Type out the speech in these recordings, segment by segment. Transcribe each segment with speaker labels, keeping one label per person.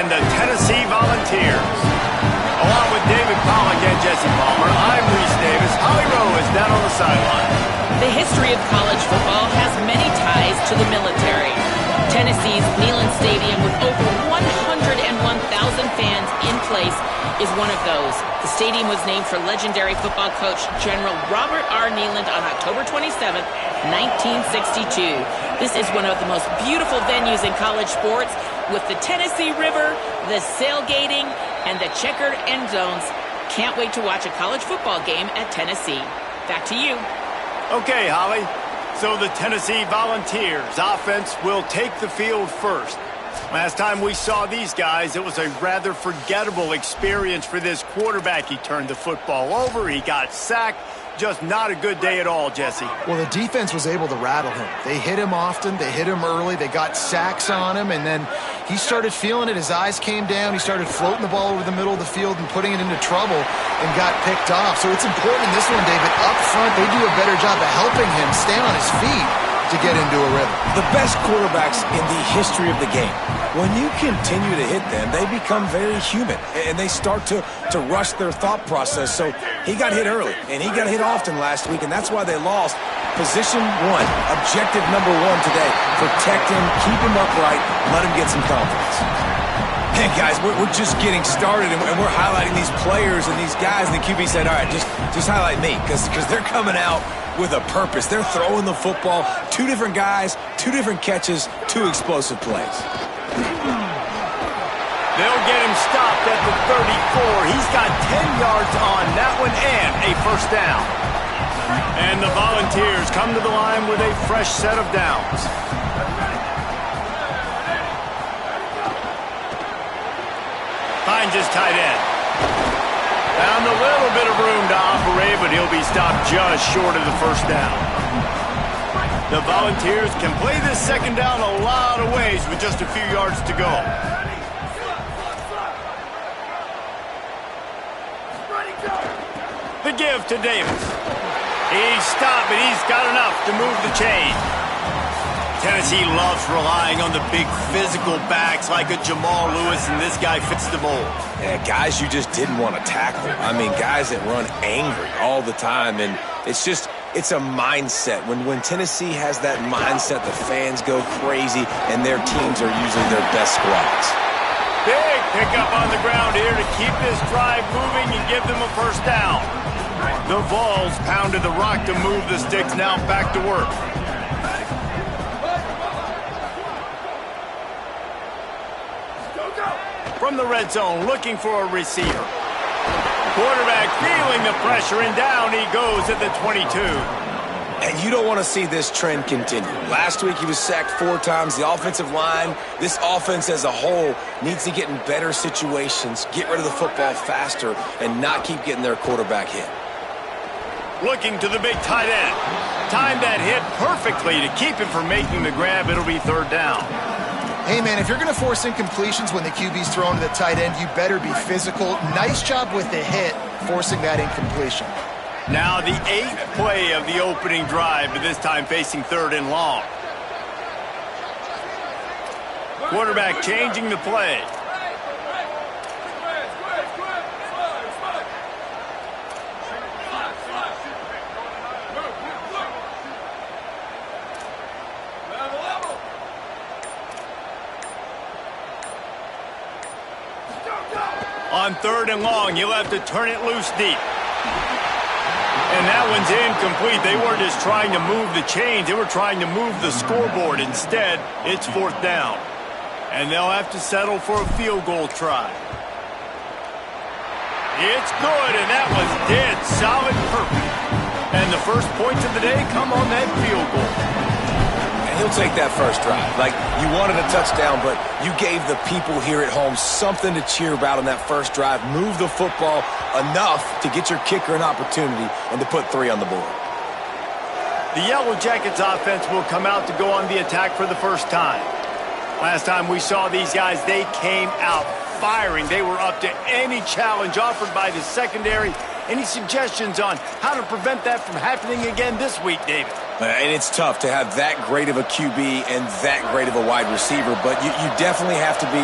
Speaker 1: and the Tennessee Volunteers. Along with David Pollack and Jesse Palmer, I'm Reese Davis. Holly Rowe is down on the sideline.
Speaker 2: The history of college football has many ties to the military. Tennessee's Neyland Stadium, with over 101,000 fans in place, is one of those. The stadium was named for legendary football coach General Robert R. Neyland on October 27, 1962. This is one of the most beautiful venues in college sports, with the Tennessee River, the sailgating, and the checkered end zones. Can't wait to watch a college football game at Tennessee. Back to you.
Speaker 1: Okay, Holly. So the Tennessee Volunteers offense will take the field first. Last time we saw these guys, it was a rather forgettable experience for this quarterback. He turned the football over, he got sacked. Just not a good day at all, Jesse.
Speaker 3: Well, the defense was able to rattle him. They hit him often, they hit him early, they got sacks on him, and then he started feeling it. His eyes came down, he started floating the ball over the middle of the field and putting it into trouble and got picked off. So it's important in this one, David. Up front, they do a better job of helping him stay on his feet to get into a rhythm.
Speaker 4: The best quarterbacks in the history of the game, when you continue to hit them, they become very human, and they start to rush their thought process. So he got hit early, and he got hit often last week, and that's why they lost. Position one, objective number one today: protect him, keep him upright, let him get some confidence. Hey, guys, we're just getting started, and we're highlighting these players and these guys, and the QB said, all right, just highlight me, because they're coming out with a purpose. They're throwing the football. Two different guys, two different catches, two explosive plays.
Speaker 1: They'll get him stopped at the 34. He's got 10 yards on that one and a first down. And the Volunteers come to the line with a fresh set of downs. Finds his tight end. Found a little bit of room to operate, but he'll be stopped just short of the first down. The Volunteers can play this second down a lot of ways with just a few yards to go. The give to Davis. He's stopped, but he's got enough to move the chain. Tennessee loves relying on the big physical backs like a Jamal Lewis, and this guy fits the mold.
Speaker 4: Yeah, guys you just didn't want to tackle. I mean, guys that run angry all the time, and it's a mindset. When Tennessee has that mindset, the fans go crazy, and their teams are usually their best squads.
Speaker 1: Big pickup on the ground here to keep this drive moving and give them a first down. The Vols pounded the rock to move the sticks, now back to work. From the red zone, looking for a receiver. Quarterback feeling the pressure, and down he goes at the 22.
Speaker 4: And you don't want to see this trend continue. Last week he was sacked 4 times. The offensive line, this offense as a whole, needs to get in better situations, get rid of the football faster, and not keep getting their quarterback hit.
Speaker 1: Looking to the big tight end. Timed that hit perfectly to keep him from making the grab. It'll be third down.
Speaker 3: Hey, man, if you're going to force incompletions when the QB's thrown to the tight end, you better be physical. Nice job with the hit, forcing that incompletion.
Speaker 1: Now the 8th play of the opening drive, but this time facing third and long. Quarterback changing the play. On third and long, you'll have to turn it loose deep. And that one's incomplete. They weren't just trying to move the chains. They were trying to move the scoreboard. Instead, it's fourth down. And they'll have to settle for a field goal try. It's good, and that was dead solid perfect. And the first points of the day come on that field goal.
Speaker 4: And he'll take that first drive. Like, you wanted a touchdown, but you gave the people here at home something to cheer about on that first drive. Move the football enough to get your kicker an opportunity and to put 3 on the board.
Speaker 1: The Yellow Jackets offense will come out to go on the attack for the first time. Last time we saw these guys, they came out firing. They were up to any challenge offered by the secondary. Any suggestions on how to prevent that from happening again this week, David?
Speaker 4: And it's tough to have that great of a QB and that great of a wide receiver, but you definitely have to be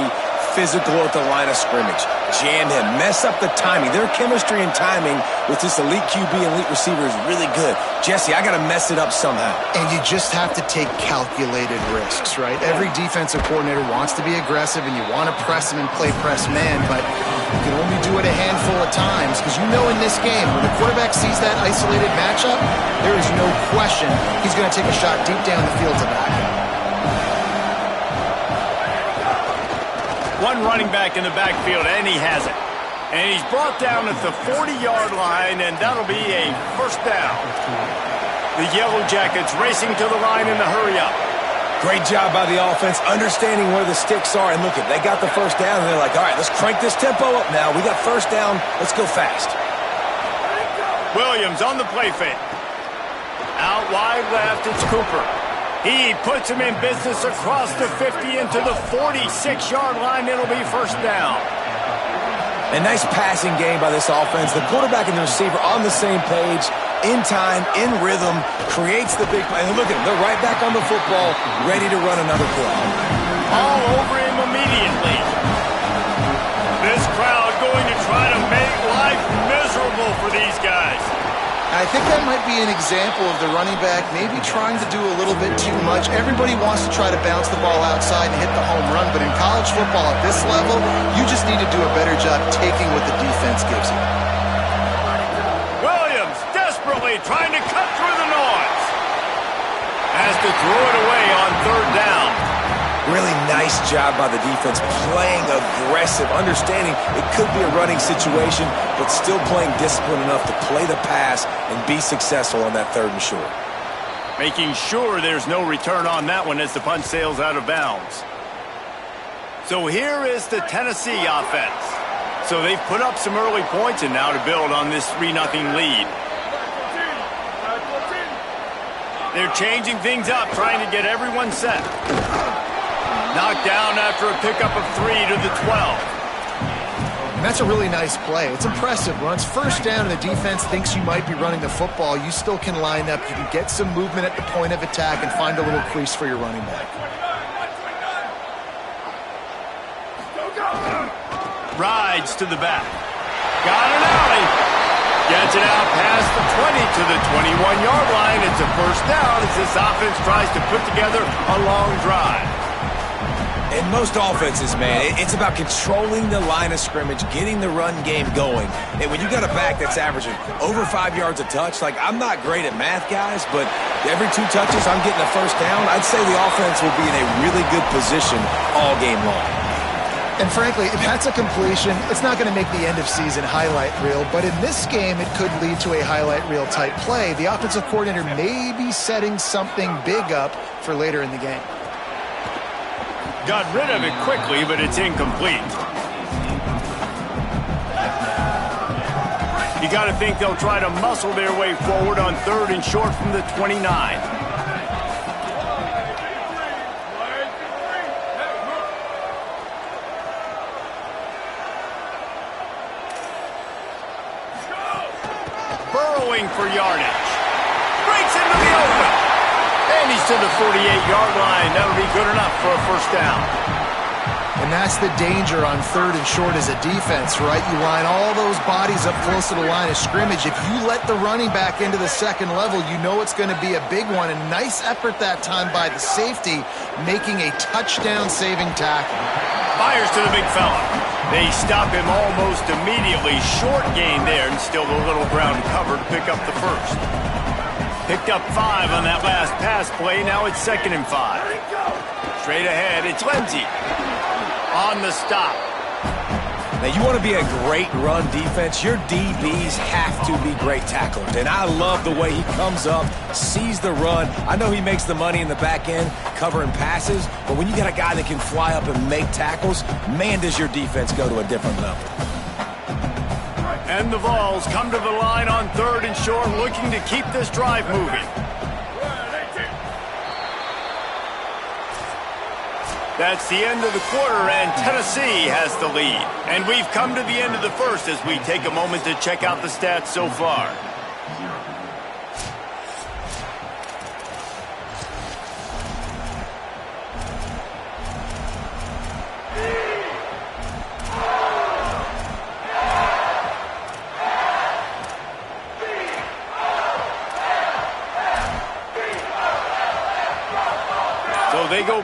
Speaker 4: physical at the line of scrimmage. Jam him. Mess up the timing. Their chemistry and timing with this elite QB and elite receiver is really good. Jesse, I got to mess it up somehow.
Speaker 3: And you just have to take calculated risks, right? Every defensive coordinator wants to be aggressive, and you want to press him and play press man, but you can only do it a handful of times because you know in this game, when the quarterback sees that isolated matchup, there is no question he's going to take a shot deep down the field to back him.
Speaker 1: One running back in the backfield, and he has it. And he's brought down at the 40-yard line, and that'll be a first down. The Yellow Jackets racing to the line in the hurry-up.
Speaker 4: Great job by the offense, understanding where the sticks are. And look, they got the first down, and they're like, all right, let's crank this tempo up now. We got first down. Let's go fast.
Speaker 1: Williams on the play fake. Out wide left, it's Cooper. He puts him in business across the 50 into the 46-yard line. It'll be first down.
Speaker 4: A nice passing game by this offense. The quarterback and the receiver on the same page, in time, in rhythm, creates the big play. And look at them. They're right back on the football, ready to run another play.
Speaker 1: All over him immediately. This crowd going to try to make life miserable for these guys.
Speaker 3: I think that might be an example of the running back maybe trying to do a little bit too much. Everybody wants to try to bounce the ball outside and hit the home run, but in college football at this level, you just need to do a better job taking what the defense gives you.
Speaker 1: Williams desperately trying to cut through the noise. Has to throw it away on third down.
Speaker 4: Really nice job by the defense, playing aggressive, understanding it could be a running situation, but still playing disciplined enough to play the pass and be successful on that third and short.
Speaker 1: Making sure there's no return on that one as the punt sails out of bounds. So here is the Tennessee offense. So they've put up some early points and now to build on this 3-0 lead. They're changing things up, trying to get everyone set. Knocked down after a pickup of 3 to the 12.
Speaker 3: And that's a really nice play. It's impressive. When it's first down and the defense thinks you might be running the football, you still can line up. You can get some movement at the point of attack and find a little crease for your running back.
Speaker 1: Rides to the back. Got an alley. Gets it out past the 20 to the 21-yard line. It's a first down as this offense tries to put together a long drive.
Speaker 4: In most offenses, man, it's about controlling the line of scrimmage, getting the run game going. And when you got a back that's averaging over 5 yards a touch, like I'm not great at math, guys, but every 2 touches I'm getting a first down, I'd say the offense will be in a really good position all game long.
Speaker 3: And frankly, if that's a completion, it's not going to make the end-of-season highlight reel. But in this game, it could lead to a highlight reel-type play. The offensive coordinator may be setting something big up for later in the game.
Speaker 1: Got rid of it quickly, but it's incomplete. You got to think they'll try to muscle their way forward on third and short from the 29. Burrowing for yardage. Breaks into the open. And he's to the 48-yard line. That'll be good enough for a first down.
Speaker 3: And that's the danger on third and short as a defense, right? You line all those bodies up close to the line of scrimmage. If you let the running back into the second level, you know it's going to be a big one. And nice effort that time by the safety, making a touchdown-saving tackle.
Speaker 1: Fires to the big fella. They stop him almost immediately. Short gain there, and still a little ground cover to pick up the first. Picked up 5 on that last pass play. Now it's 2nd and 5. Straight ahead, it's Lindsey. On the stop.
Speaker 4: Now, you want to be a great run defense, your DBs have to be great tacklers. And I love the way he comes up, sees the run. I know he makes the money in the back end covering passes, but when you got a guy that can fly up and make tackles, man, does your defense go to a different level.
Speaker 1: And the Vols come to the line on third and short, looking to keep this drive moving. That's the end of the quarter, and Tennessee has the lead. And we've come to the end of the first as we take a moment to check out the stats so far.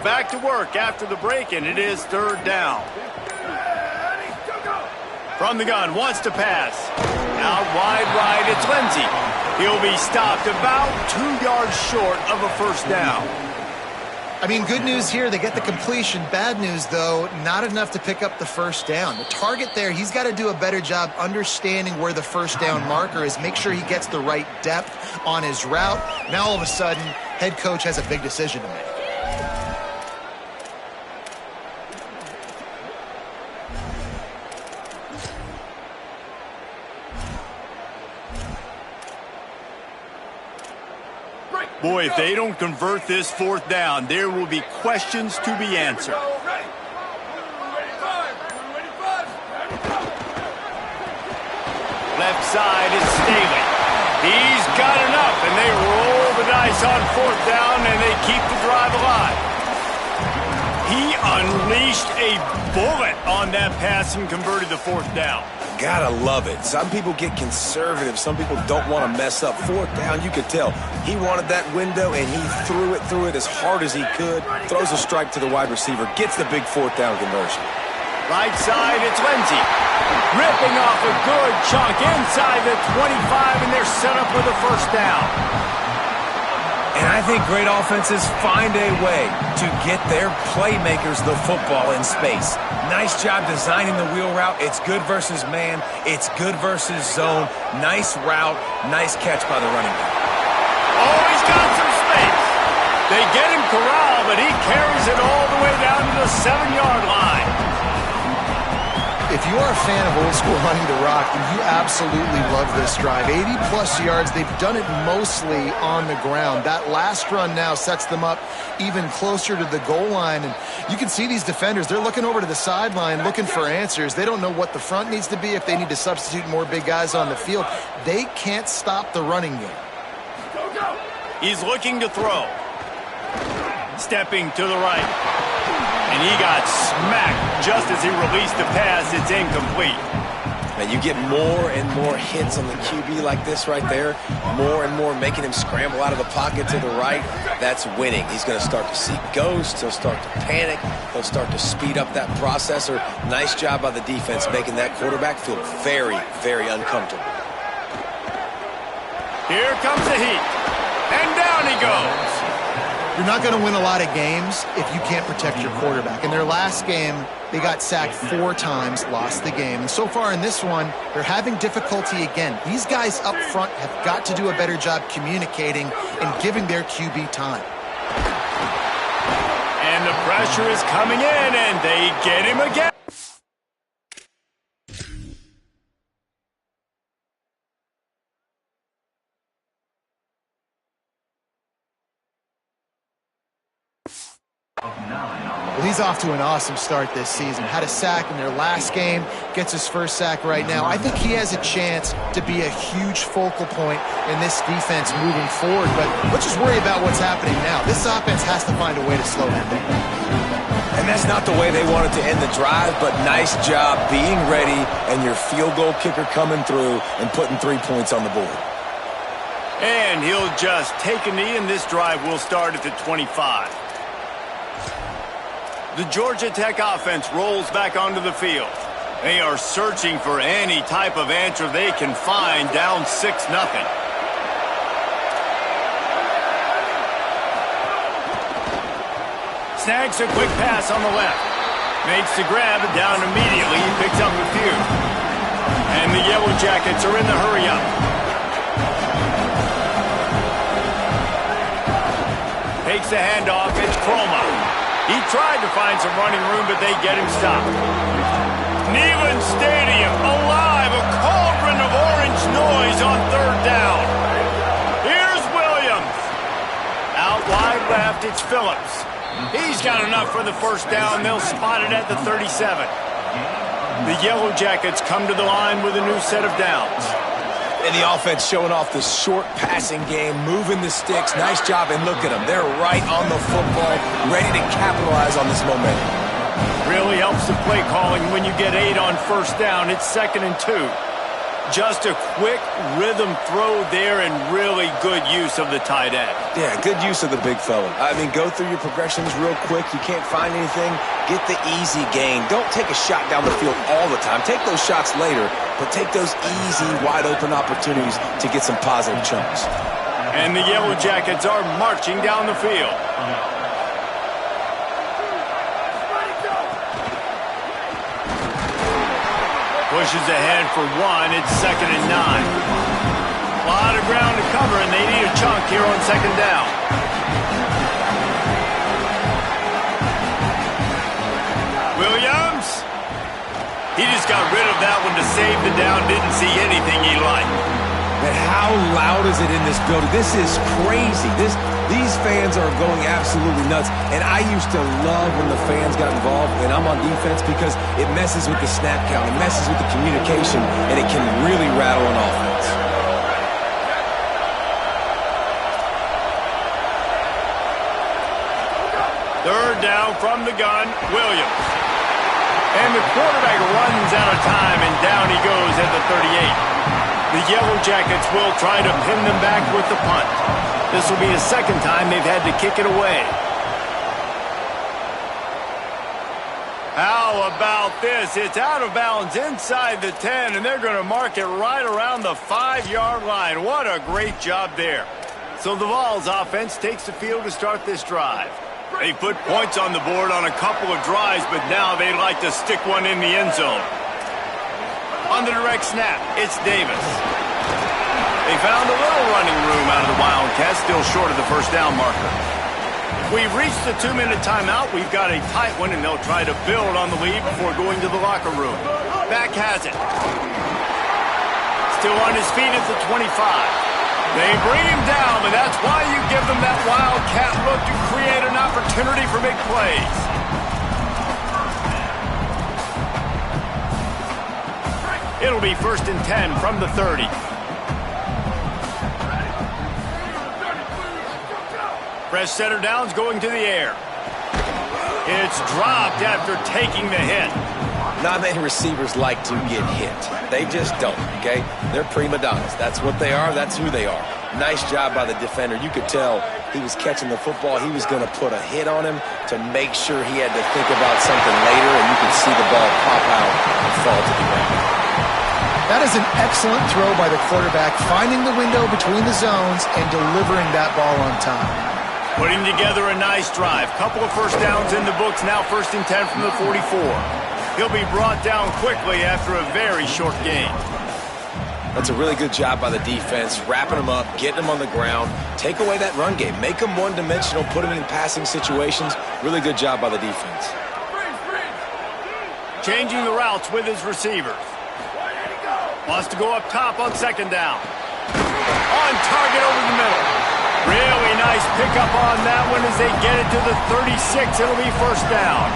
Speaker 1: back to work after the break, and it is third down. From the gun, wants to pass. Out wide right, it's Lindsey. He'll be stopped about 2 yards short of a first down.
Speaker 3: I mean, good news here, they get the completion. Bad news, though, not enough to pick up the first down. The target there, he's got to do a better job understanding where the first down marker is, make sure he gets the right depth on his route. Now, all of a sudden, head coach has a big decision to make.
Speaker 1: Boy, if they don't convert this fourth down, there will be questions to be answered. Left side is Staley. He's got enough, and they roll the dice on fourth down, and they keep the drive alive. He unleashed a bullet on that pass and converted the fourth down.
Speaker 4: Gotta love it. Some people get conservative. Some people don't want to mess up. Fourth down, you could tell. He wanted that window, and he threw it as hard as he could. Throws a strike to the wide receiver. Gets the big fourth down conversion.
Speaker 1: Right side, it's Lindsey. Ripping off a good chunk inside the 25, and they're set up with a first down.
Speaker 4: And I think great offenses find a way to get their playmakers the football in space. Nice job designing the wheel route. It's good versus man. It's good versus zone. Nice route. Nice catch by the running back.
Speaker 1: Oh, he's got some space. They get him corralled, but he carries it all the way down to the 7-yard line.
Speaker 3: If you are a fan of old school running the rock, then you absolutely love this drive. 80-plus yards. They've done it mostly on the ground. That last run now sets them up even closer to the goal line. And you can see these defenders, they're looking over to the sideline looking for answers. They don't know what the front needs to be, if they need to substitute more big guys on the field. They can't stop the running game.
Speaker 1: He's looking to throw. Stepping to the right. And he got smacked just as he released the pass. It's incomplete.
Speaker 4: And you get more and more hits on the QB like this right there. More and more making him scramble out of the pocket to the right. That's winning. He's going to start to see ghosts. He'll start to panic. He'll start to speed up that processor. Nice job by the defense making that quarterback feel very, very uncomfortable.
Speaker 1: Here comes the heat. And down he goes.
Speaker 3: You're not going to win a lot of games if you can't protect your quarterback. In their last game, they got sacked 4 times, lost the game. And so far in this one, they're having difficulty again. These guys up front have got to do a better job communicating and giving their QB time.
Speaker 1: And the pressure is coming in, and they get him again.
Speaker 3: Well, he's off to an awesome start this season. Had a sack in their last game, gets his first sack right now. I think he has a chance to be a huge focal point in this defense moving forward, but let's just worry about what's happening now. This offense has to find a way to slow him down.
Speaker 4: And that's not the way they wanted to end the drive, but nice job being ready and your field goal kicker coming through and putting 3 points on the board.
Speaker 1: And he'll just take a knee, and this drive will start at the 25. The Georgia Tech offense rolls back onto the field. They are searching for any type of answer they can find, down 6-0. Snags a quick pass on the left. Makes the grab, down immediately. He picks up a few. And the Yellow Jackets are in the hurry-up. Takes the handoff. It's Croma. He tried to find some running room, but they get him stopped. Neyland Stadium alive, a cauldron of orange noise on third down. Here's Williams. Out wide left, it's Phillips. He's got enough for the first down. They'll spot it at the 37. The Yellow Jackets come to the line with a new set of downs.
Speaker 4: And the offense showing off the short passing game, moving the sticks. Nice job, and look at them. They're right on the football, ready to capitalize on this momentum.
Speaker 1: Really helps the play calling when you get 8 on first down. It's 2nd and 2. Just a quick rhythm throw there and really good use of the tight end.
Speaker 4: Yeah, good use of the big fella. I mean, go through your progressions real quick. You can't find anything. Get the easy gain. Don't take a shot down the field all the time. Take those shots later, but take those easy, wide-open opportunities to get some positive chunks.
Speaker 1: And the Yellow Jackets are marching down the field. Pushes ahead for one. It's 2nd and 9. A lot of ground to cover, and they need a chunk here on 2nd down. Williams. He just got rid of that one to save the down. Didn't see anything he liked.
Speaker 4: But how loud is it in this building? This is crazy. These fans are going absolutely nuts. And I used to love when the fans got involved, and I'm on defense, because it messes with the snap count. It messes with the communication, and it can really rattle an offense.
Speaker 1: Third down from the gun, Williams. And the quarterback runs out of time, and down he goes at the 38. The Yellow Jackets will try to pin them back with the punt. This will be the 2nd time they've had to kick it away. How about this? It's out of bounds inside the 10, and they're going to mark it right around the 5-yard line. What a great job there. So the Vols offense takes the field to start this drive. They put points on the board on a couple of drives, but now they'd like to stick one in the end zone. On the direct snap, it's Davis. They found a little running room out of the Wildcats, still short of the 1st down marker. We've reached the 2-minute timeout. We've got a tight one, and they'll try to build on the lead before going to the locker room. Back has it. Still on his feet at the 25. They bring him down, but that's why you give them that Wildcat look to create an opportunity for big plays. It'll be 1st and 10 from the 30. Fresh center down's going to the air. It's dropped after taking the hit.
Speaker 4: Not many receivers like to get hit. They just don't, okay? They're prima donnas. That's what they are. That's who they are. Nice job by the defender. You could tell he was catching the football. He was going to put a hit on him to make sure he had to think about something later, and you could see the ball pop out and fall to the ground.
Speaker 3: That is an excellent throw by the quarterback, finding the window between the zones and delivering that ball on time.
Speaker 1: Putting together a nice drive. Couple of 1st downs in the books. Now 1st and 10 from the 44. He'll be brought down quickly after a very short game.
Speaker 4: That's a really good job by the defense, wrapping them up, getting them on the ground. Take away that run game. Make them one-dimensional, put them in passing situations. Really good job by the defense.
Speaker 1: Changing the routes with his receivers. Wants to go up top on 2nd down. On target over the middle. Really nice pickup on that one as they get it to the 36. It'll be 1st down.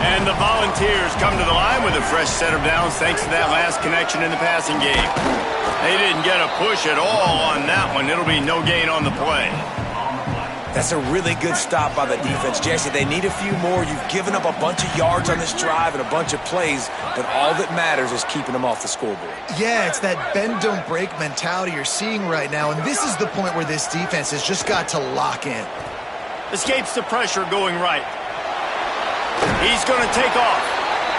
Speaker 1: And the Volunteers come to the line with a fresh set of downs thanks to that last connection in the passing game. They didn't get a push at all on that one. It'll be no gain on the play.
Speaker 4: That's a really good stop by the defense, Jesse. They need a few more. You've given up a bunch of yards on this drive and a bunch of plays, but all that matters is keeping them off the scoreboard.
Speaker 3: Yeah, it's that bend, don't break mentality you're seeing right now, and this is the point where this defense has just got to lock in.
Speaker 1: Escapes the pressure going right. He's going to take off.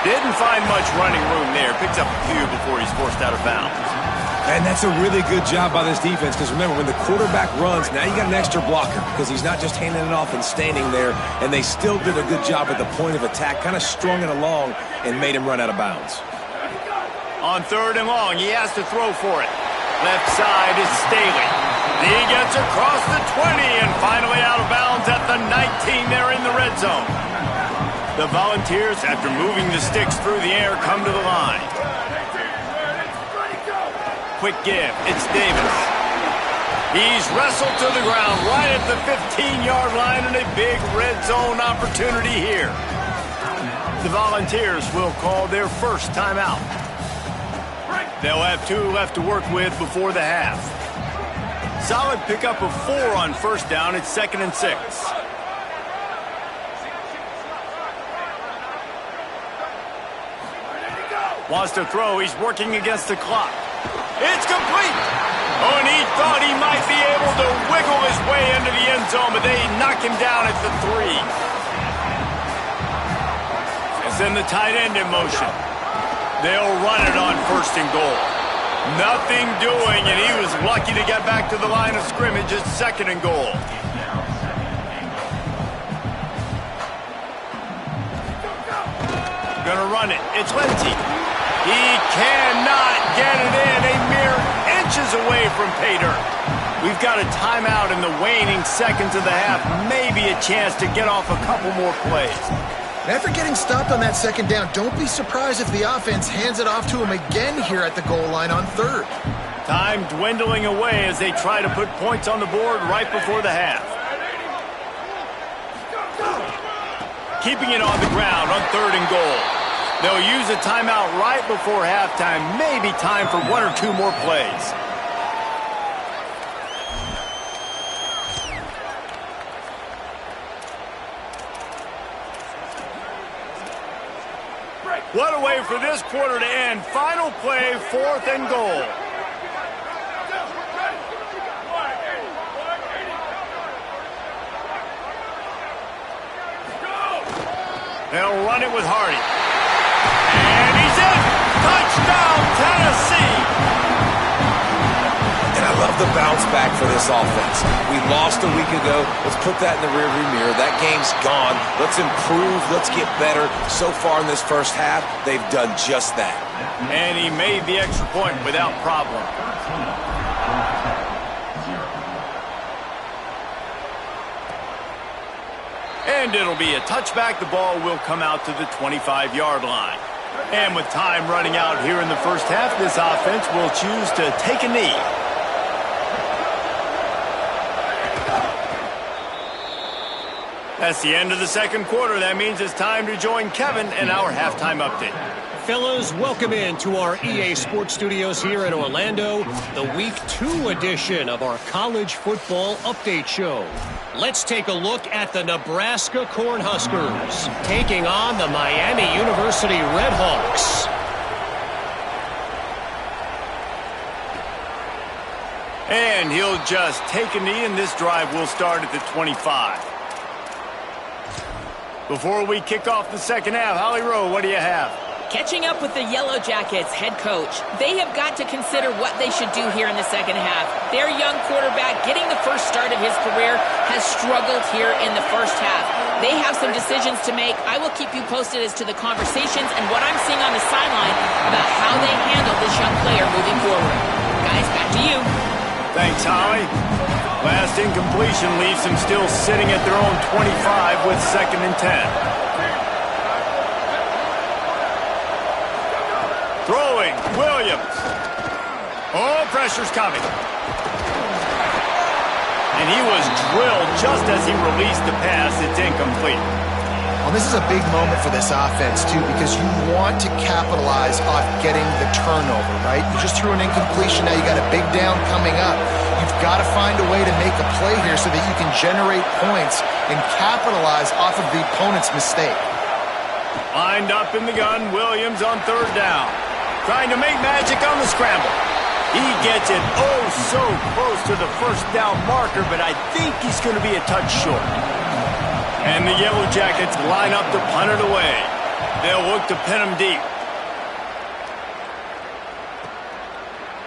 Speaker 1: Didn't find much running room there. Picks up a few before he's forced out of bounds.
Speaker 4: And that's a really good job by this defense, because remember, when the quarterback runs, now you got an extra blocker, because he's not just handing it off and standing there, and they still did a good job at the point of attack, kind of strung it along and made him run out of bounds.
Speaker 1: On 3rd and long, he has to throw for it. Left side is Staley. He gets across the 20 and finally out of bounds at the 19 there in the red zone. The Volunteers, after moving the sticks through the air, come to the line. Quick give. It's Davis. He's wrestled to the ground right at the 15-yard line, and a big red zone opportunity here. The Volunteers will call their 1st timeout. They'll have 2 left to work with before the half. Solid pickup of 4 on 1st down. It's 2nd and 6. Wants to throw. He's working against the clock. It's complete. Oh, and he thought he might be able to wiggle his way into the end zone, but they knock him down at the 3. And send the tight end in motion. They'll run it on 1st and goal. Nothing doing, and he was lucky to get back to the line of scrimmage at 2nd and goal. Gonna run it. It's Lindsey. He cannot get it in. A mere inches away from pay dirt. We've got a timeout in the waning seconds of the half. Maybe a chance to get off a couple more plays.
Speaker 3: After getting stopped on that 2nd down, don't be surprised if the offense hands it off to him again here at the goal line on 3rd.
Speaker 1: Time dwindling away as they try to put points on the board right before the half. Keeping it on the ground on 3rd and goal. They'll use a timeout right before halftime. Maybe time for 1 or 2 more plays. What a way for this quarter to end. Final play, 4th and goal. They'll run it with Hardy. And he's in. Touchdown, Tennessee.
Speaker 4: And I love the bounce back for this offense. We lost a week ago. Let's put that in the rearview mirror. That game's gone. Let's improve. Let's get better. So far in this first half, they've done just that.
Speaker 1: And he made the extra point without problem. And it'll be a touchback. The ball will come out to the 25-yard line. And with time running out here in the first half, this offense will choose to take a knee. That's the end of the 2nd quarter. That means it's time to join Kevin in our halftime update.
Speaker 5: Fellas, welcome in to our EA Sports Studios here in Orlando, the Week 2 edition of our College Football Update Show. Let's take a look at the Nebraska Cornhuskers taking on the Miami University Redhawks.
Speaker 1: And he'll just take a knee, and this drive will start at the 25. Before we kick off the 2nd half, Holly Rowe, what do you have?
Speaker 2: Catching up with the Yellow Jackets head coach, they have got to consider what they should do here in the 2nd half. Their young quarterback, getting the first start of his career, has struggled here in the first half. They have some decisions to make. I will keep you posted as to the conversations and what I'm seeing on the sideline about how they handle this young player moving forward. Guys, back to you.
Speaker 1: Thanks, Holly. Last incompletion leaves them still sitting at their own 25 with 2nd and 10. Throwing, Williams. Oh, pressure's coming. And he was drilled just as he released the pass. It's incomplete.
Speaker 3: Well, this is a big moment for this offense, too, because you want to capitalize off getting the turnover, right? You just threw an incompletion. Now you got a big down coming up. You've got to find a way to make a play here so that you can generate points and capitalize off of the opponent's mistake.
Speaker 1: Lined up in the gun, Williams on 3rd down. Trying to make magic on the scramble. He gets it oh so close to the 1st down marker, but I think he's going to be a touch short. And the Yellow Jackets line up to punt it away. They'll look to pin him deep.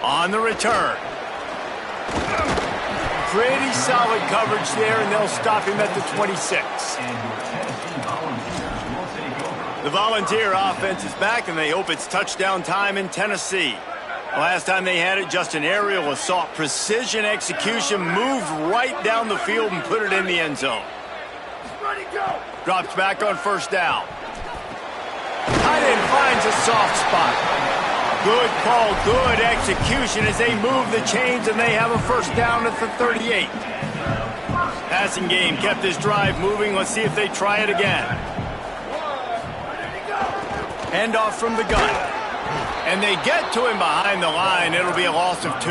Speaker 1: On the return. Pretty solid coverage there, and they'll stop him at the 26. The Volunteer offense is back, and they hope it's touchdown time in Tennessee. Last time they had it, just an aerial assault. Precision execution, moved right down the field and put it in the end zone. Drops back on 1st down. Tight end finds a soft spot. Good call, good execution as they move the chains, and they have a 1st down at the 38. Passing game kept this drive moving. Let's see if they try it again. Handoff from the gun. And they get to him behind the line. It'll be a loss of 2.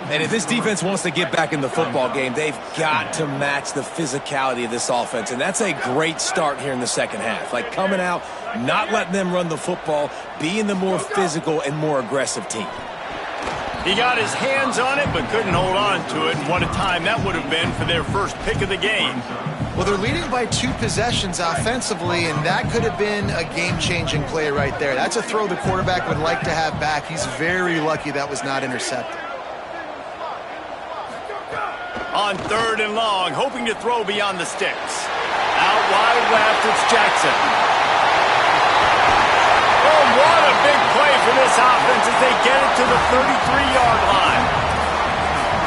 Speaker 4: And if this defense wants to get back in the football game, they've got to match the physicality of this offense. And that's a great start here in the second half. Like coming out, not letting them run the football, being the more physical and more aggressive team.
Speaker 1: He got his hands on it, but couldn't hold on to it. And what a time that would have been for their first pick of the game.
Speaker 3: Well, they're leading by 2 possessions offensively, and that could have been a game-changing play right there. That's a throw the quarterback would like to have back. He's very lucky that was not intercepted.
Speaker 1: On 3rd and long, hoping to throw beyond the sticks. Out wide left, it's Jackson. Oh, what a big play for this offense as they get it to the 33-yard line.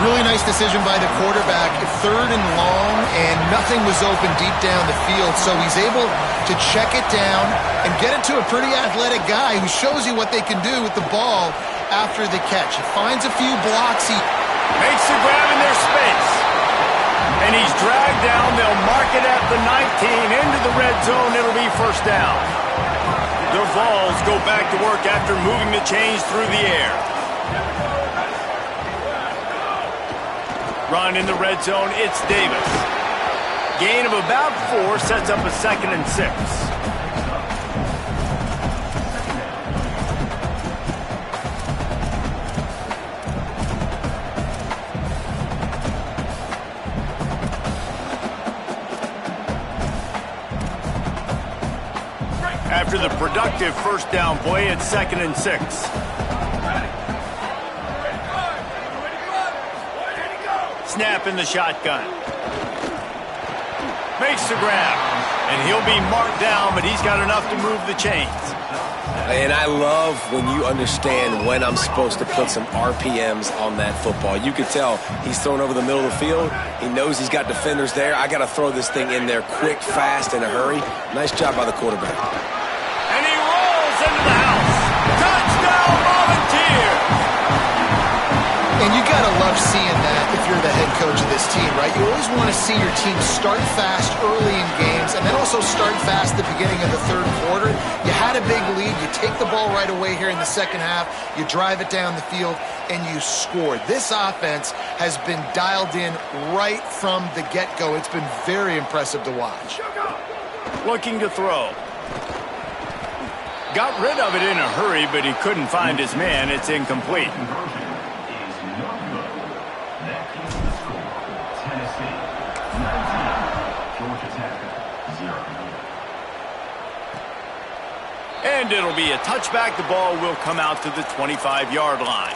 Speaker 3: Really nice decision by the quarterback. 3rd and long, and nothing was open deep down the field, so he's able to check it down and get it to a pretty athletic guy who shows you what they can do with the ball after the catch. He finds a few blocks. He
Speaker 1: makes the grab in their space. And he's dragged down. They'll mark it at the 19 into the red zone. It'll be first down. The Vols go back to work after moving the chains through the air. Run in the red zone, it's Davis. Gain of about 4 sets up a 2nd and 6. After the productive first down play, it's 2nd and 6. Snap in the shotgun. Makes the grab. And he'll be marked down, but he's got enough to move the chains.
Speaker 4: And I love when you understand when I'm supposed to put some RPMs on that football. You could tell he's thrown over the middle of the field. He knows he's got defenders there. I got to throw this thing in there quick, fast, in a hurry. Nice job by the quarterback.
Speaker 1: And he rolls into the house. Touchdown, Volunteer!
Speaker 3: And you got to love seeing that if you're the head coach of this team, right? You always want to see your team start fast early in games and then also start fast at the beginning of the 3rd quarter. You had a big lead. You take the ball right away here in the second half. You drive it down the field, and you score. This offense has been dialed in right from the get-go. It's been very impressive to watch.
Speaker 1: Looking to throw. Got rid of it in a hurry, but he couldn't find his man. It's incomplete. And it'll be a touchback. The ball will come out to the 25-yard line.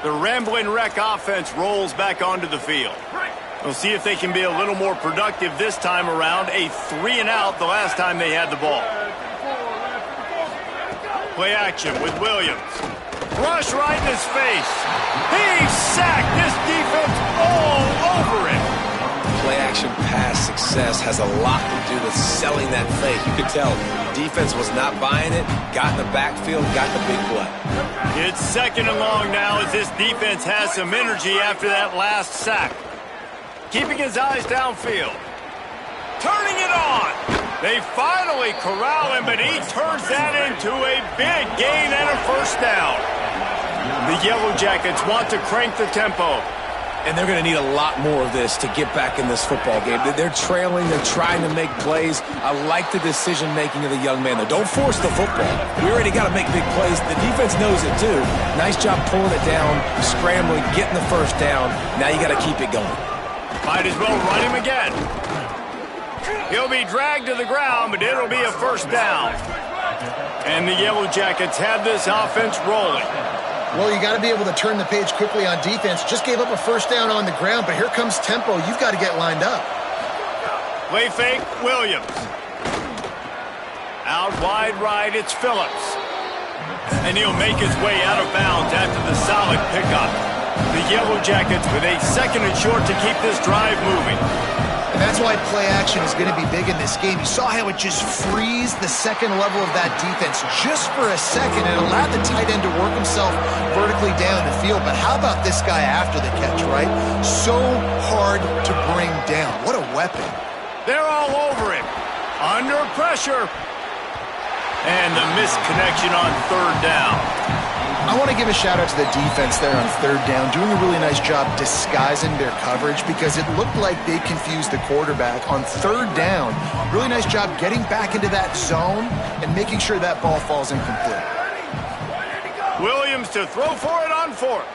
Speaker 1: The Ramblin' Wreck offense rolls back onto the field. We'll see if they can be a little more productive this time around. A 3-and-out the last time they had the ball. Play action with Williams. Rush right in his face. He's sacked. This defense all over him.
Speaker 4: Play action pass success has a lot to do with selling that fake. You could tell defense was not buying it, got in the backfield, got the big play.
Speaker 1: It's 2nd and long now as this defense has some energy after that last sack. Keeping his eyes downfield. Turning it on. They finally corral him, but he turns that into a big gain and a first down. The Yellow Jackets want to crank the tempo.
Speaker 4: And they're going to need a lot more of this to get back in this football game. They're trailing. They're trying to make plays. I like the decision-making of the young man, though. Don't force the football. We already got to make big plays. The defense knows it, too. Nice job pulling it down, scrambling, getting the first down. Now you got to keep it going.
Speaker 1: Might as well run him again. He'll be dragged to the ground, but it'll be a first down. And the Yellow Jackets have this offense rolling.
Speaker 3: Well, you got to be able to turn the page quickly on defense. Just gave up a first down on the ground, but here comes tempo. You've got to get lined up.
Speaker 1: Play fake, Williams. Out wide right, it's Phillips. And he'll make his way out of bounds after the solid pickup. The Yellow Jackets with a 2nd and short to keep this drive moving.
Speaker 3: And that's why play action is going to be big in this game. You saw how it just frees the second level of that defense just for a second. It allowed the tight end to work himself vertically down the field. But how about this guy after the catch, right? So hard to bring down. What a weapon.
Speaker 1: They're all over him. Under pressure. And the missed connection on 3rd down.
Speaker 3: I want to give a shout out to the defense there on third down, doing a really nice job disguising their coverage because it looked like they confused the quarterback on third down. Really nice job getting back into that zone and making sure that ball falls incomplete.
Speaker 1: Williams to throw for it on fourth.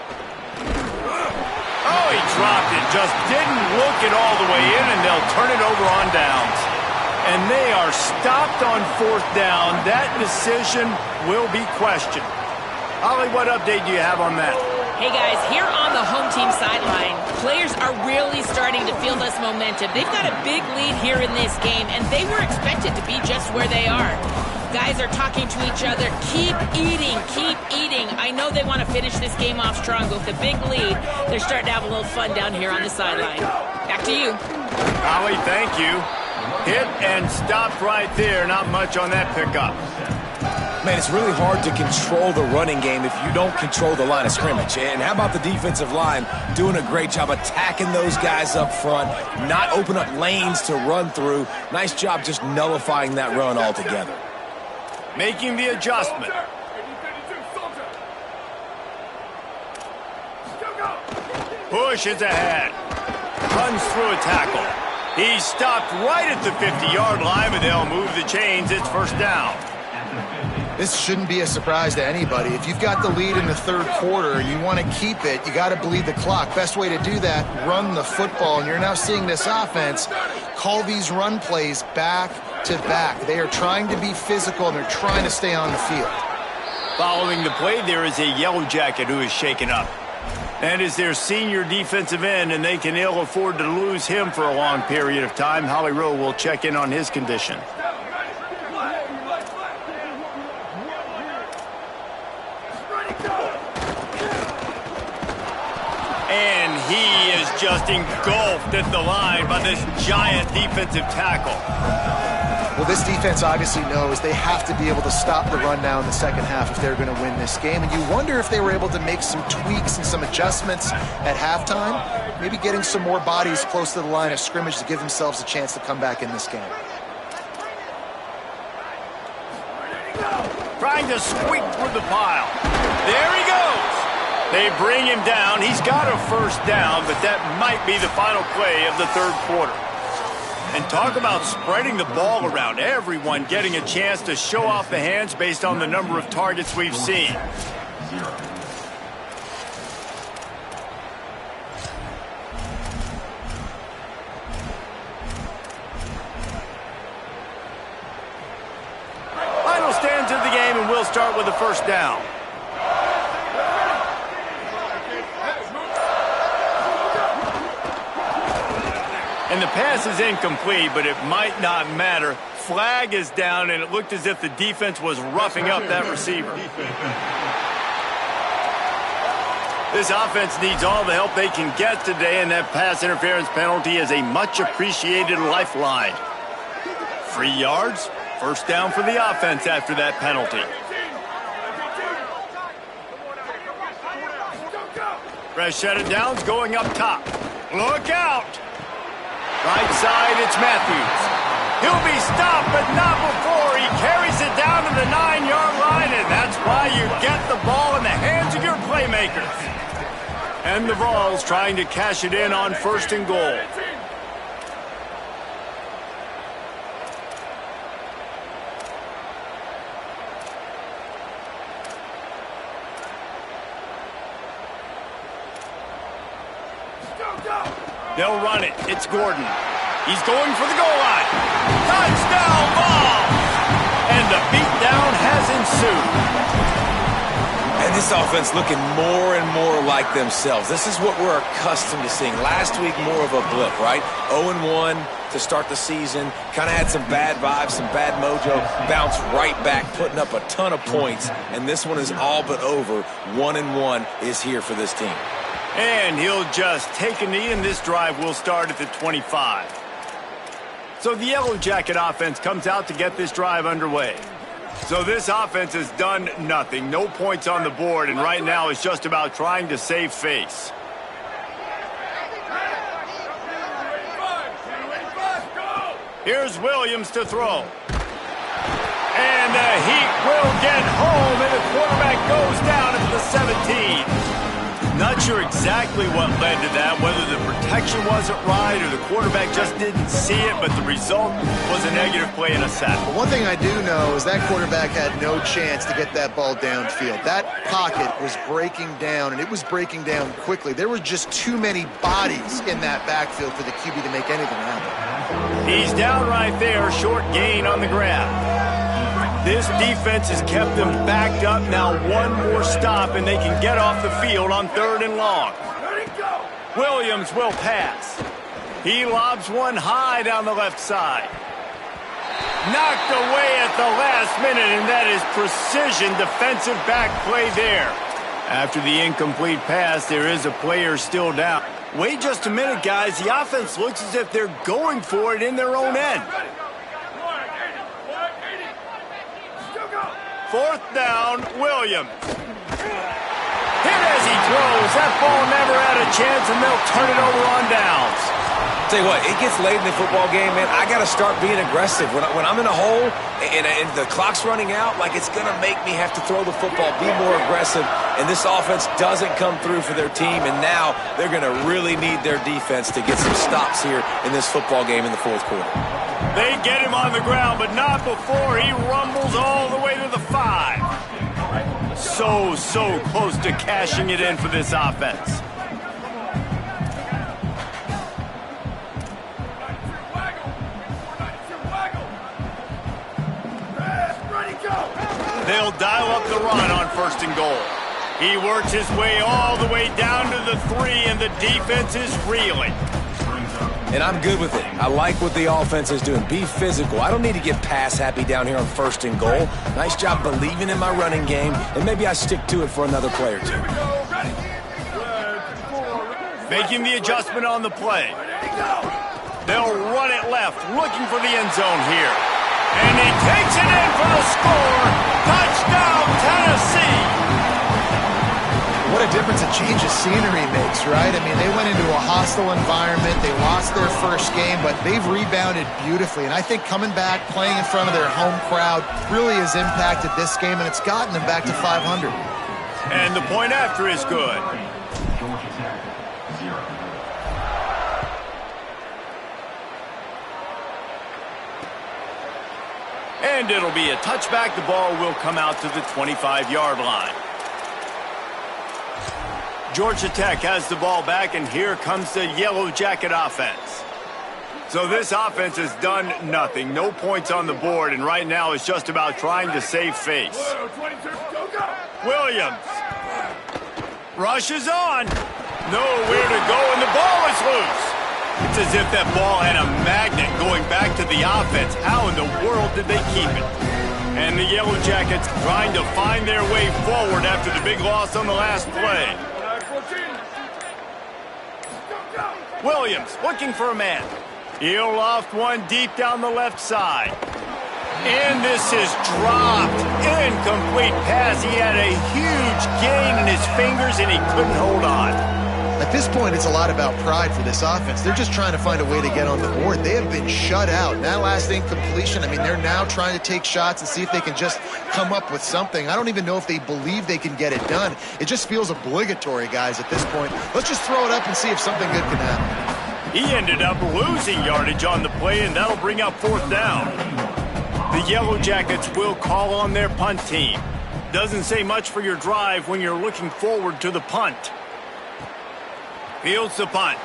Speaker 1: Oh, he dropped it. Just didn't look it all the way in, and they'll turn it over on downs. And they are stopped on fourth down. That decision will be questioned. Holly, what update do you have on that?
Speaker 2: Hey guys, here on the home team sideline, players are really starting to feel this momentum. They've got a big lead here in this game, and they were expected to be just where they are. Guys are talking to each other. Keep eating, keep eating. I know they want to finish this game off strong, but with a big lead, they're starting to have a little fun down here on the sideline. Back to you.
Speaker 1: Holly, thank you. Hit and stopped right there. Not much on that pickup.
Speaker 4: Man, it's really hard to control the running game if you don't control the line of scrimmage. And how about the defensive line doing a great job attacking those guys up front, not open up lanes to run through. Nice job just nullifying that run altogether.
Speaker 1: Making the adjustment. Pushes ahead. Runs through a tackle. He's stopped right at the 50-yard line, but they'll move the chains. It's first down.
Speaker 3: This shouldn't be a surprise to anybody. If you've got the lead in the third quarter and you want to keep it, you got to bleed the clock. Best way to do that, run the football. And you're now seeing this offense call these run plays back to back. They are trying to be physical, and they're trying to stay on the field.
Speaker 1: Following the play, there is a Yellow Jacket who is shaken up. That is their senior defensive end, and they can ill afford to lose him for a long period of time. Holly Rowe will check in on his condition. And he is just engulfed at the line by this giant defensive tackle.
Speaker 3: Well, this defense obviously knows they have to be able to stop the run now in the second half if they're going to win this game. And you wonder if they were able to make some tweaks and some adjustments at halftime, maybe getting some more bodies close to the line of scrimmage to give themselves a chance to come back in this game.
Speaker 1: Trying to squeak through the pile. There he goes. They bring him down. He's got a first down, but that might be the final play of the third quarter. And talk about spreading the ball around. Everyone getting a chance to show off the hands based on the number of targets we've seen. Final stands of the game, and we'll start with the first down. And the pass is incomplete, but it might not matter. Flag is down, and it looked as if the defense was roughing up that receiver. This offense needs all the help they can get today, and that pass interference penalty is a much-appreciated lifeline. 3 yards, first down for the offense after that penalty. Fresh set of downs going up top. Look out! Right side, it's Matthews. He'll be stopped, but not before. He carries it down to the 9-yard line, and that's why you get the ball in the hands of your playmakers. And the Vols trying to cash it in on first and goal. They'll run it. It's Gordon. He's going for the goal line. Touchdown ball! And the beatdown has ensued.
Speaker 4: And this offense looking more and more like themselves. This is what we're accustomed to seeing. Last week, more of a blip, right? 0-1 to start the season. Kind of had some bad vibes, some bad mojo. Bounced right back, putting up a ton of points. And this one is all but over. 1-1 is here for this team.
Speaker 1: And he'll just take a knee, and this drive will start at the 25. So the Yellow Jacket offense comes out to get this drive underway. So this offense has done nothing. No points on the board, and right now it's just about trying to save face. Here's Williams to throw. And he will get home, and the quarterback goes down. the 17. Not sure exactly what led to that, whether the protection wasn't right or the quarterback just didn't see it, but the result was a negative play and a sack.
Speaker 3: But one thing I do know is that quarterback had no chance to get that ball downfield. That pocket was breaking down, and it was breaking down quickly. There were just too many bodies in that backfield for the QB to make anything happen.
Speaker 1: He's down right there, short gain on the grab. This defense has kept them backed up. Now one more stop, and they can get off the field on 3rd and long. Williams will pass. He lobs one high down the left side. Knocked away at the last minute, and that is precision defensive back play there. After the incomplete pass, there is a player still down. Wait just a minute, guys. The offense looks as if they're going for it in their own end. 4th down, Williams. Hit as he throws. That ball never had a chance, and they'll turn it over on downs.
Speaker 4: Tell you what, it gets late in the football game, man. I got to start being aggressive. When I'm in a hole and the clock's running out, like it's going to make me have to throw the football, be more aggressive, and this offense doesn't come through for their team, and now they're going to really need their defense to get some stops here in this football game in the 4th quarter.
Speaker 1: They get him on the ground, but not before he rumbles all the way to the 5. So close to cashing it in for this offense. They'll dial up the run on 1st and goal. He works his way all the way down to the 3, and the defense is reeling.
Speaker 4: And I'm good with it. I like what the offense is doing. Be physical. I don't need to get pass happy down here on 1st and goal. Nice job believing in my running game, and maybe I stick to it for another play or 2.
Speaker 1: Making the adjustment on the play. They'll run it left, looking for the end zone here. And he takes it in for the score. Touchdown, Tennessee.
Speaker 3: What a difference a change of scenery makes, right? I mean, they went into a hostile environment. They lost their first game, but they've rebounded beautifully. And I think coming back, playing in front of their home crowd really has impacted this game, and it's gotten them back to 500.
Speaker 1: And the point after is good. And it'll be a touchback. The ball will come out to the 25-yard line. Georgia Tech has the ball back, and here comes the Yellow Jacket offense. So this offense has done nothing. No points on the board, and right now it's just about trying to save face. Williams rushes on. Nowhere to go, and the ball is loose. It's as if that ball had a magnet going back to the offense. How in the world did they keep it? And the Yellow Jackets trying to find their way forward after the big loss on the last play. Williams looking for a man. He'll loft one deep down the left side. And this is dropped. Incomplete pass. He had a huge gain in his fingers, and he couldn't hold on.
Speaker 3: At this point, it's a lot about pride for this offense. They're just trying to find a way to get on the board. They have been shut out. And that last incompletion, I mean, they're now trying to take shots and see if they can just come up with something. I don't even know if they believe they can get it done. It just feels obligatory, guys, at this point. Let's just throw it up and see if something good can happen.
Speaker 1: He ended up losing yardage on the play, and that'll bring up 4th down. The Yellow Jackets will call on their punt team. Doesn't say much for your drive when you're looking forward to the punt. Fields the punt.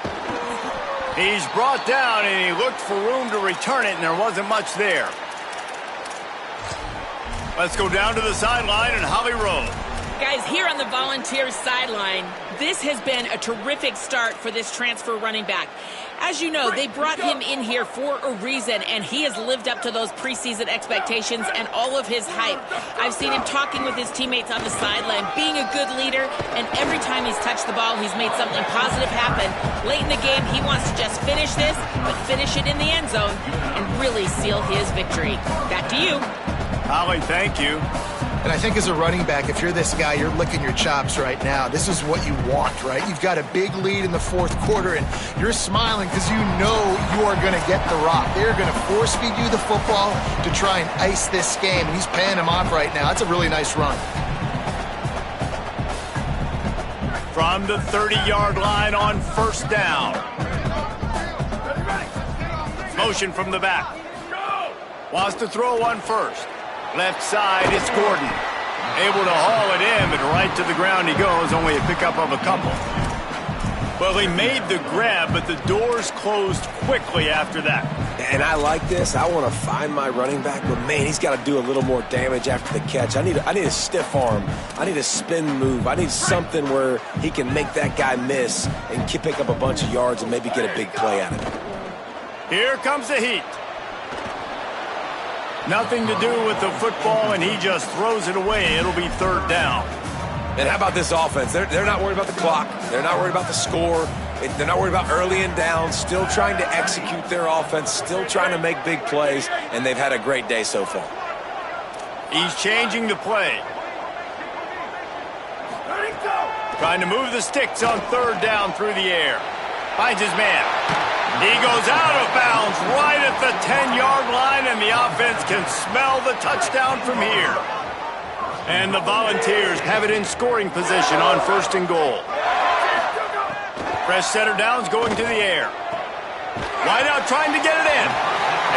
Speaker 1: He's brought down, and he looked for room to return it, and there wasn't much there. Let's go down to the sideline in Holly Rowe.
Speaker 2: Guys, here on the Volunteers sideline, this has been a terrific start for this transfer running back. As you know, they brought him in here for a reason, and he has lived up to those preseason expectations and all of his hype. I've seen him talking with his teammates on the sideline, being a good leader, and every time he's touched the ball, he's made something positive happen. Late in the game, he wants to just finish this, but finish it in the end zone and really seal his victory. Back to you.
Speaker 1: Holly, thank you.
Speaker 3: And I think as a running back, if you're this guy, you're licking your chops right now. This is what you want, right? You've got a big lead in the 4th quarter, and you're smiling because you know you are going to get the rock. They're going to force feed you the football to try and ice this game, and he's paying him off right now. That's a really nice run.
Speaker 1: From the 30-yard line on first down. Motion from the back. Wants to throw one first. Left side, it's Gordon. Able to haul it in, but right to the ground he goes. Only a pickup of a couple. Well, he made the grab, but the doors closed quickly after that.
Speaker 4: And I like this. I want to find my running back, but man, he's got to do a little more damage after the catch. I need a stiff arm. I need a spin move. I need something where he can make that guy miss and pick up a bunch of yards and maybe get a big play out of it.
Speaker 1: Here comes the heat. Nothing to do with the football, and he just throws it away. It'll be third down.
Speaker 4: And how about this offense? They're not worried about the clock. They're not worried about the score. They're not worried about early and down. Still trying to execute their offense. Still trying to make big plays. And they've had a great day so far.
Speaker 1: He's changing the play. Trying to move the sticks on third down through the air. Finds his man. He goes out of bounds right at the 10-yard line, and the offense can smell the touchdown from here. And the Volunteers have it in scoring position on first and goal. Fresh center downs going to the air. Wide out trying to get it in.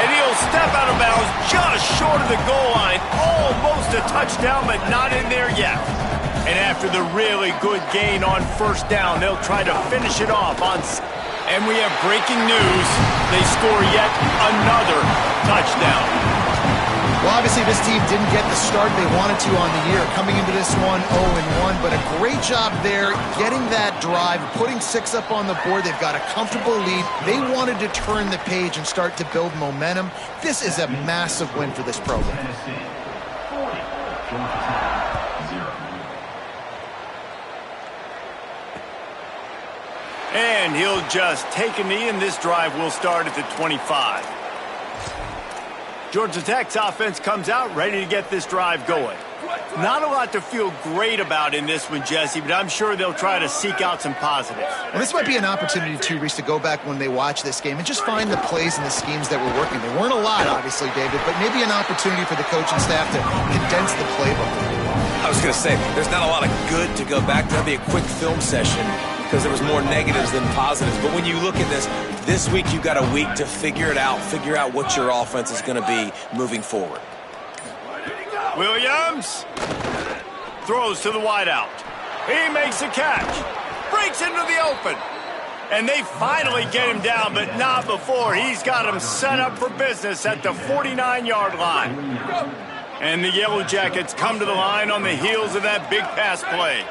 Speaker 1: And he'll step out of bounds just short of the goal line. Almost a touchdown, but not in there yet. And after the really good gain on first down, they'll try to finish it off on... And we have breaking news. They score yet another touchdown.
Speaker 3: Well, obviously, this team didn't get the start they wanted to on the year. Coming into this one 0-1, but a great job there getting that drive, putting 6 up on the board. They've got a comfortable lead. They wanted to turn the page and start to build momentum. This is a massive win for this program.
Speaker 1: And he'll just take a knee, and this drive will start at the 25. Georgia Tech's offense comes out ready to get this drive going. Not a lot to feel great about in this one, Jesse, but I'm sure they'll try to seek out some positives.
Speaker 3: Well, this might be an opportunity, too, Reese, to go back when they watch this game and just find the plays and the schemes that were working. There weren't a lot, obviously, David, but maybe an opportunity for the coaching staff to condense the playbook.
Speaker 4: I was going to say, there's not a lot of good to go back to. That'd be a quick film session because there was more negatives than positives. But when you look at this week you've got a week to figure it out, figure out what your offense is going to be moving forward.
Speaker 1: Williams throws to the wideout. He makes a catch. Breaks into the open. And they finally get him down, but not before. He's got him set up for business at the 49-yard line. And the Yellow Jackets come to the line on the heels of that big pass play.